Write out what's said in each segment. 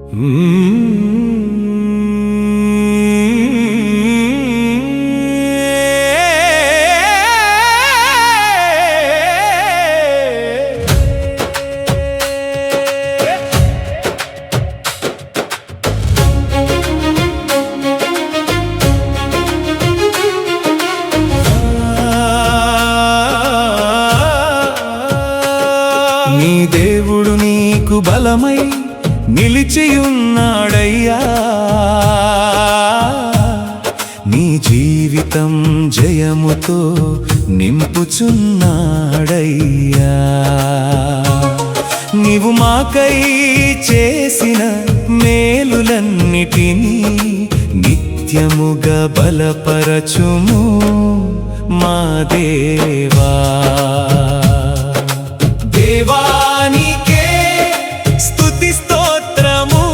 నీ దేవుడు నీకు బలమై నిలిచియున్నాడయ్యా, నీ జీవితం జయముతో నింపుచున్నాడయ్యా. నీవు మాకై చేసిన మేలులన్నిటినీ నిత్యముగా బలపరచుము మా దేవా. దేవానికే స్తుతి స్తోత్రము,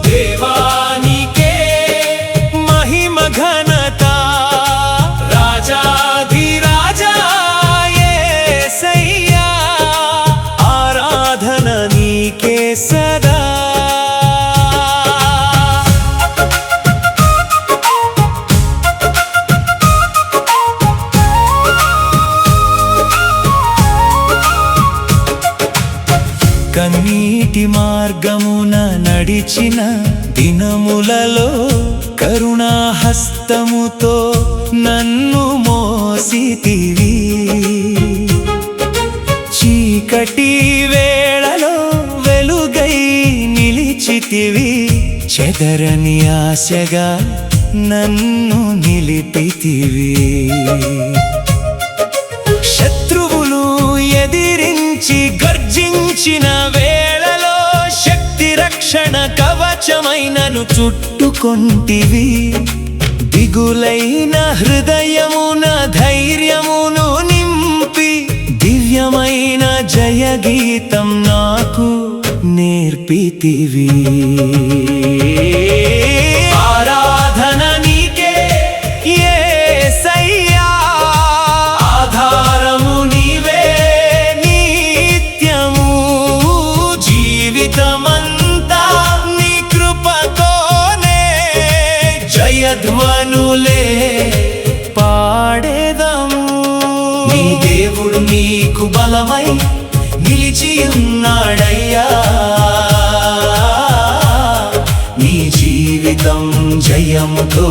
దేవానికే మహిమ ఘనత, రాజాధిరాజా యేసయ్యా, ఆరాధన నీకే సదా. కన్నీటి మార్గమున నడిచిన దినములలో కరుణాహస్తముతో నన్ను మోసితివి. చీకటి వేళలో వెలుగై నిలిచితివి, చెదరని ఆశగా నన్ను నిలిపితివి. శత్రువులు ఎదిరించి గర్జించిన వేళలో శక్తి రక్షణ కవచమైనను చుట్టుకొంటివి. దిగులైన హృదయమున ధైర్యమును నింపి దివ్యమైన జయగీతం నాకు నేర్పితివి. ఆరాధన నీకే యేసయ్యా, ఆధారము నీవే నిత్యము. జీవితమంతా నీ కృపతోనే జయధ్వనులే పాడేదము. నీ దేవుడు నీకు బలమై నిలిచియున్నాడయ్యా, నీ జీవితం జయముతో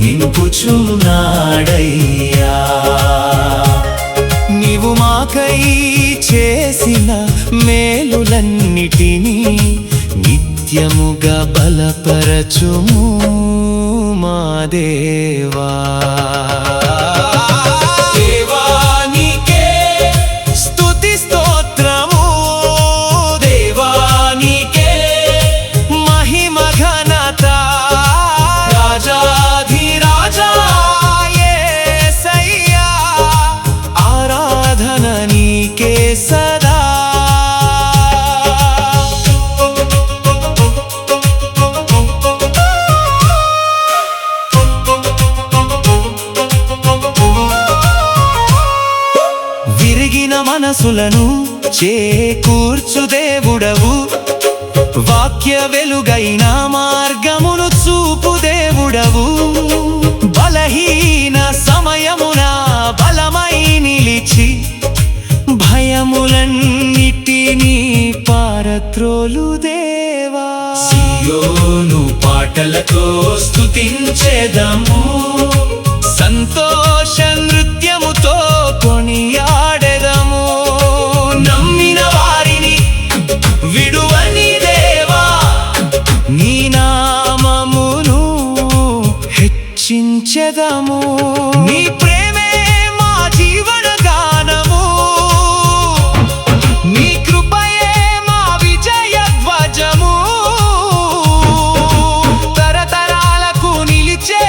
నింపుచున్నాడయ్యా. నీవు మాకై చేసిన మేలులన్నిటినీ నిత్యముగా బలపరచుము మా దేవా. దేవానికే స్తుతి స్తోత్రము, దేవానికే మహిమ ఘనత, రాజాధిరాజా యేసయ్యా, ఆరాధన నీకే సదా. విరిగిన మనసులను చేకూర్చు దేవుడవు, వాక్య వెలుగైన మార్గమును చూపు దేవుడవు. బలహీన సమయమున బలమై నిలిచి భయములన్నిటినీ పారత్రోలు దేవా. సియోను పాటలతో స్తుతించెదము, సంతోష నృత్యముతో కొనియాడెదము. నమ్మిన వారిని విడువని దేవా, నీ నామమును హెచ్చించెదము. నీ ప్రేమే మా జీవన గానము, నీ కృపయే మా విజయ ధ్వజము. తరతరాలకు నిలిచే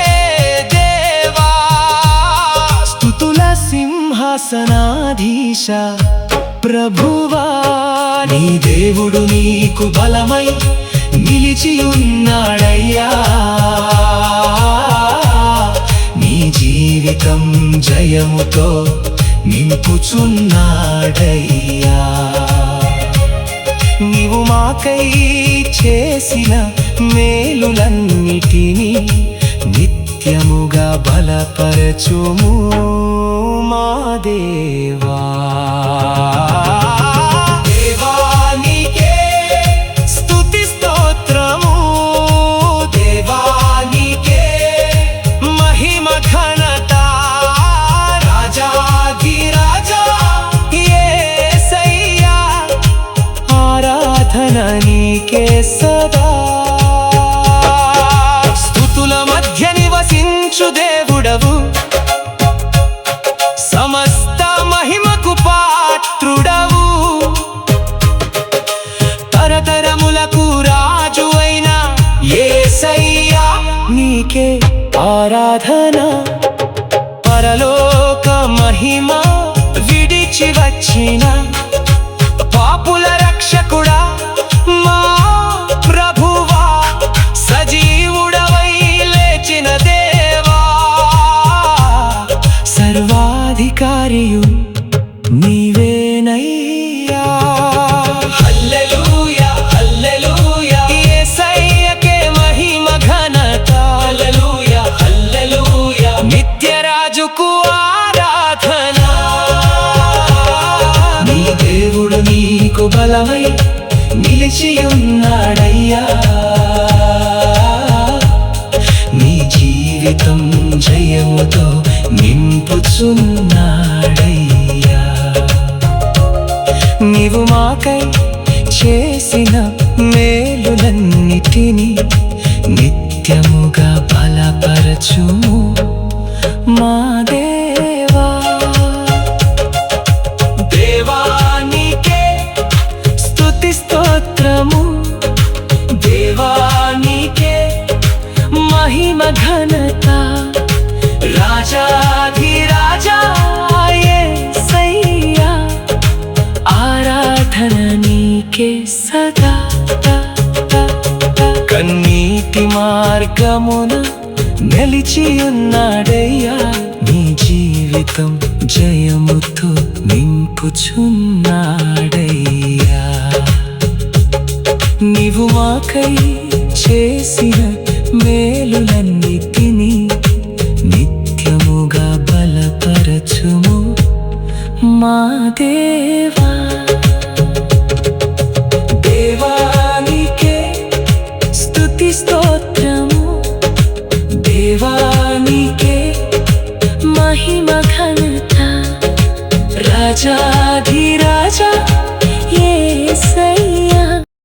దేవా, స్తుతుల సింహాసనాధీశ ప్రభువా. నీ దేవుడు నీకు బలమై నిలిచియున్నాడయ్యా, నీ జీవితం జయముతో నింపుచున్నాడయ్యా. నీవు మాకై చేసిన మేలులన్నిటినీ నిత్యముగా బలపరచుము మా దేవా. దేవానికే స్తుతి స్తోత్రము, దేవానికే మహిమ ఘనత, రాజాధిరాజా యేసయ్యా ఆరాధన నీకే సదా. స్తుతుల మధ్య నివసించు దేవుడవు, సమస్త మహిమకు పాత్రుడవు, తరతరములకు రాజు అయిన యేసయ్యా నీకే ఆరాధన. పరలోక మహిమ విడిచి వచ్చిన పాపుల రక్షకుడా మా ప్రభువా, సజీవుడవై లేచిన దేవా, సర్వాధికారియు నీవేనయ్యా. హల్లెలూయా హల్లెలూయా యేసయ్యకే మహిమ ఘనత, హల్లెలూయా హల్లెలూయా నిత్యరాజుకు ఆరాధన. నీ దేవుడు నీకు బలమై నిలిచియున్నాడయ్యా, నీ జీవితం జయముతో నింపుచున్నాడయ్యా. నీవు మాకై చేసిన మేలులన్నిటినీ నిత్యముగా బలపరచుము మా దేవా. దేవానికే స్తుతి స్తోత్రము, దేవానికే మహిమ ఘనత, రాజాధిరాజా యేసయ్యా ఆరాధన నీకే సదా. కన్నీటి మార్గమున నిలిచియున్నాడయ్యా, నీ జీవితం జయముతో నింపుచున్నాడయ్యా. నీవు మాకై చేసిన మేలులన్నిటినీ నిత్యముగా బలపరచుము మా దేవా.